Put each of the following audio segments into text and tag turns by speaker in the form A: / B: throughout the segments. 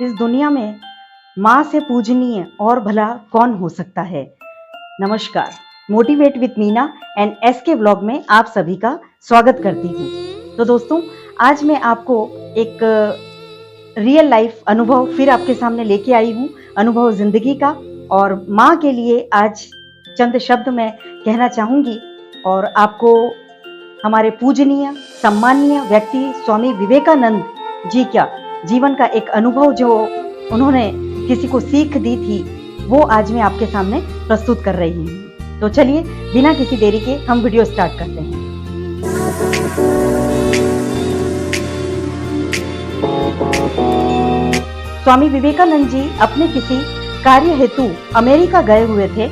A: इस दुनिया में माँ से पूजनीय और भला कौन हो सकता है। नमस्कार, motivate with Meena and SK vlog में आप सभी का स्वागत करती हूँ। तो दोस्तों, आज मैं आपको एक रियल लाइफ अनुभव फिर आपके सामने लेके आई हूँ, अनुभव जिंदगी का। और माँ के लिए आज चंद शब्द मैं कहना चाहूँगी और आपको हमारे पूजनीय सम्माननीय व्यक्ति स्वामी विवेकानंद जी का जीवन का एक अनुभव जो उन्होंने किसी को सीख दी थी, वो आज मैं आपके सामने प्रस्तुत कर रही हूँ। तो चलिए बिना किसी देरी के हम वीडियो स्टार्ट करते हैं। स्वामी विवेकानंद जी अपने किसी कार्य हेतु अमेरिका गए हुए थे।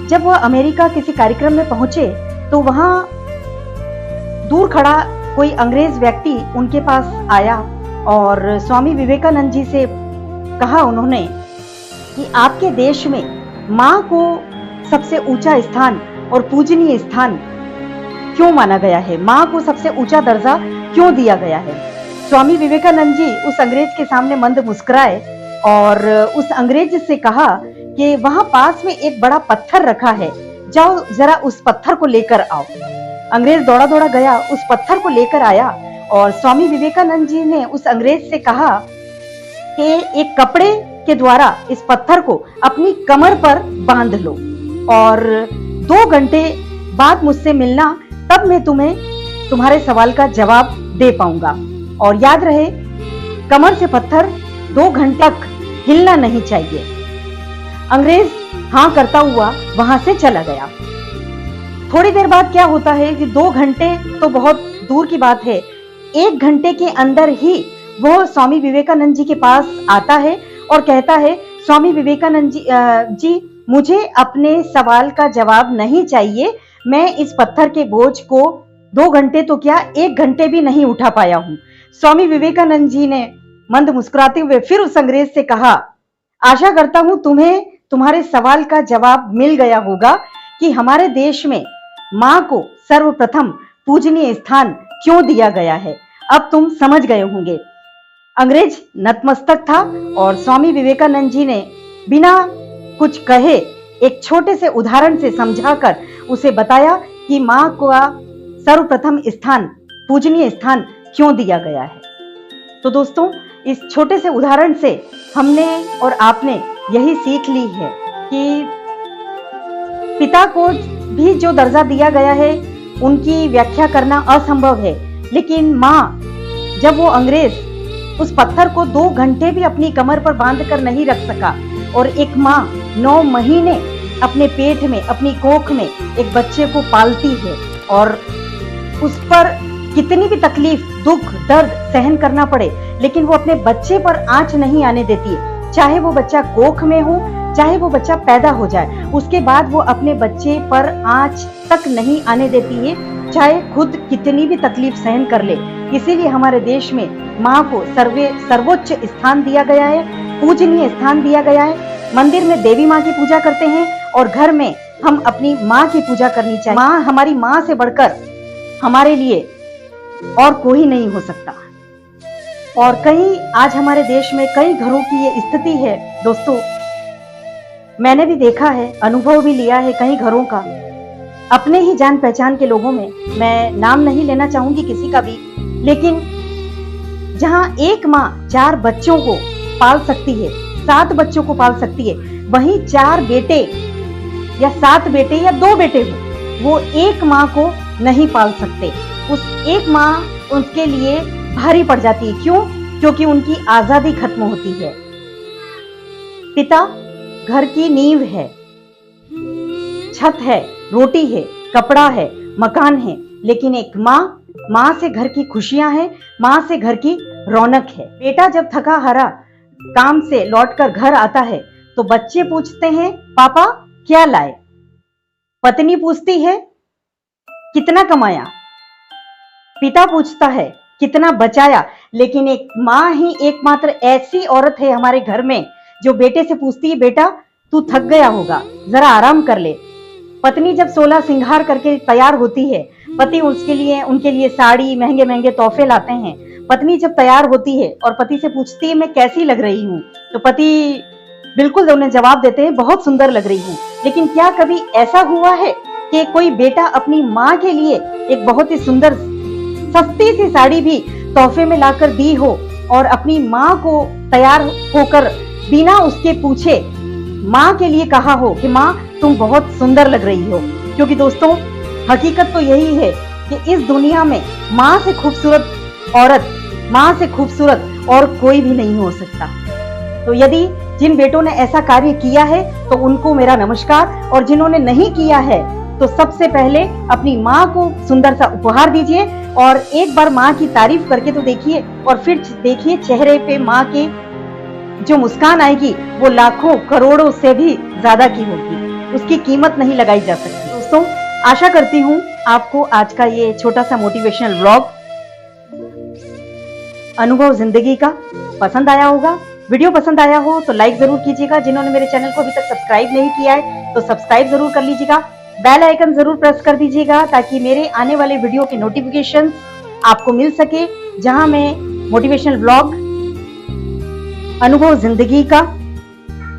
A: जब वह अमेरिका किसी कार्यक्रम में पहुंचे तो वहां दूर खड़ा कोई अंग्रेज व्यक्ति उनके पास आया और स्वामी विवेकानंद जी से कहा उन्होंने कि आपके देश में माँ को सबसे ऊंचा स्थान और पूजनीय स्थान क्यों माना गया है, माँ को सबसे ऊंचा दर्जा क्यों दिया गया है। स्वामी विवेकानंद जी उस अंग्रेज के सामने मंद मुस्कुराए और उस अंग्रेज से कहा कि वहां पास में एक बड़ा पत्थर रखा है, जाओ जरा उस पत्थर को लेकर आओ। अंग्रेज दौड़ा दौड़ा गया, उस पत्थर को लेकर आया और स्वामी विवेकानंद जी ने उस अंग्रेज से कहा कि एक कपड़े के द्वारा इस पत्थर को अपनी कमर पर बांध लो और 2 घंटे बाद मुझसे मिलना, तब मैं तुम्हें तुम्हारे सवाल का जवाब दे पाऊंगा। और याद रहे, कमर से पत्थर 2 घंटे तक हिलना नहीं चाहिए। अंग्रेज हाँ करता हुआ वहां से चला गया। थोड़ी देर बाद क्या होता है कि 2 घंटे तो बहुत दूर की बात है, 1 घंटे के अंदर ही वो स्वामी विवेकानंद जी के पास आता है और कहता है, स्वामी विवेकानंद जी मुझे अपने सवाल का जवाब नहीं चाहिए, मैं इस पत्थर के बोझ को 2 घंटे तो क्या 1 घंटे भी नहीं उठा पाया हूँ। स्वामी विवेकानंद जी ने मंद मुस्कुराते हुए फिर उस अंग्रेज से कहा, आशा करता हूं तुम्हें तुम्हारे सवाल का जवाब मिल गया होगा कि हमारे देश में माँ को सर्वप्रथम पूजनीय स्थान क्यों दिया गया है। अब तुम समझ गए होंगे। अंग्रेज नतमस्तक था और स्वामी विवेकानंद जी ने बिना कुछ कहे एक छोटे से उदाहरण से समझाकर उसे बताया कि माँ को सर्वप्रथम स्थान, पूजनीय स्थान क्यों दिया गया है। तो दोस्तों, इस छोटे से उदाहरण से हमने और आपने यही सीख ली है कि पिता को भी जो दर्जा दिया गया है उनकी व्याख्या करना असंभव है, लेकिन माँ, जब वो अंग्रेज उस पत्थर को 2 घंटे भी अपनी कमर पर बांध कर नहीं रख सका और एक माँ 9 महीने अपने पेट में, अपनी कोख में एक बच्चे को पालती है और उस पर कितनी भी तकलीफ, दुख, दर्द सहन करना पड़े, लेकिन वो अपने बच्चे पर आंच नहीं आने देती है। चाहे वो बच्चा कोख में हो, चाहे वो बच्चा पैदा हो जाए, उसके बाद वो अपने बच्चे पर आंच तक नहीं आने देती है, चाहे खुद कितनी भी तकलीफ सहन कर ले। इसीलिए हमारे देश में माँ को सर्वोच्च स्थान दिया गया है, पूजनीय स्थान दिया गया है। मंदिर में देवी माँ की पूजा करते हैं और घर में हम अपनी माँ की पूजा करनी चाहिए। माँ, हमारी माँ से बढ़कर हमारे लिए और कोई नहीं हो सकता। और कहीं आज हमारे देश में कई घरों की ये स्थिति है दोस्तों, मैंने भी देखा है, अनुभव भी लिया है कई घरों का, अपने ही जान पहचान के लोगों में। मैं नाम नहीं लेना चाहूंगी किसी का भी, लेकिन जहां एक माँ 4 बच्चों को पाल सकती है, 7 बच्चों को पाल सकती है, वहीं 4 बेटे या 7 बेटे या 2 बेटे हो, वो एक माँ को नहीं पाल सकते। उस एक माँ उनके लिए भारी पड़ जाती है। क्यों? क्योंकि उनकी आजादी खत्म होती है। पिता घर की नींव है, छत है, रोटी है, कपड़ा है, मकान है, लेकिन एक माँ से घर की खुशियां हैं, माँ से घर की रौनक है। बेटा जब थका हारा काम से लौटकर घर आता है तो बच्चे पूछते हैं, पापा क्या लाए? पत्नी पूछती है, कितना कमाया? पिता पूछता है, कितना बचाया? लेकिन एक माँ ही एकमात्र ऐसी औरत है हमारे घर में जो बेटे से पूछती है, बेटा तू थक गया होगा, जरा आराम कर ले। पत्नी जब 16 श्रृंगार करके तैयार होती है, पति उनके लिए साड़ी, महंगे महंगे तोहफे लाते हैं, पत्नी जब तैयार होती है और पति से पूछती है मैं कैसी लग रही हूँ, तो पति बिल्कुल उन्हें जवाब देते हैं बहुत सुंदर लग रही हूँ। लेकिन क्या कभी ऐसा हुआ है कि कोई बेटा अपनी माँ के लिए एक बहुत ही सुंदर सस्ती सी साड़ी भी तोहफे में लाकर दी हो और अपनी माँ को तैयार होकर बिना उसके पूछे माँ के लिए कहा हो कि माँ तुम बहुत सुंदर लग रही हो? क्योंकि दोस्तों हकीकत तो यही है कि इस दुनिया में माँ से खूबसूरत औरत, माँ से खूबसूरत और कोई भी नहीं हो सकता। तो यदि जिन बेटों ने ऐसा कार्य किया है तो उनको मेरा नमस्कार, और जिन्होंने नहीं किया है तो सबसे पहले अपनी माँ को सुंदर सा उपहार दीजिए और एक बार माँ की तारीफ करके तो देखिए, और फिर देखिए चेहरे पे माँ के जो मुस्कान आएगी वो लाखों करोड़ों से भी ज्यादा की होगी, उसकी कीमत नहीं लगाई जा सकती। दोस्तों आशा करती हूँ आपको आज का ये छोटा सा मोटिवेशनल व्लॉग अनुभव जिंदगी का पसंद आया होगा। वीडियो पसंद आया हो तो लाइक जरूर कीजिएगा। जिन्होंने मेरे चैनल को अभी तक सब्सक्राइब नहीं किया है तो सब्सक्राइब जरूर कर लीजिएगा। बेल आइकन जरूर प्रेस कर दीजिएगा ताकि मेरे आने वाले वीडियो के नोटिफिकेशन आपको मिल सके, जहां मैं मोटिवेशनल व्लॉग, अनुभव जिंदगी का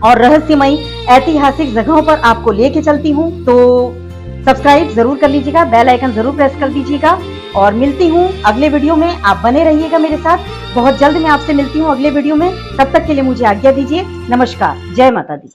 A: और रहस्यमयी ऐतिहासिक जगहों पर आपको लेके चलती हूँ। तो सब्सक्राइब जरूर कर लीजिएगा, बेल आइकन जरूर प्रेस कर दीजिएगा, और मिलती हूँ अगले वीडियो में। आप बने रहिएगा मेरे साथ, बहुत जल्द मैं आपसे मिलती हूँ अगले वीडियो में। तब तक के लिए मुझे आज्ञा दीजिए। नमस्कार, जय माता दी।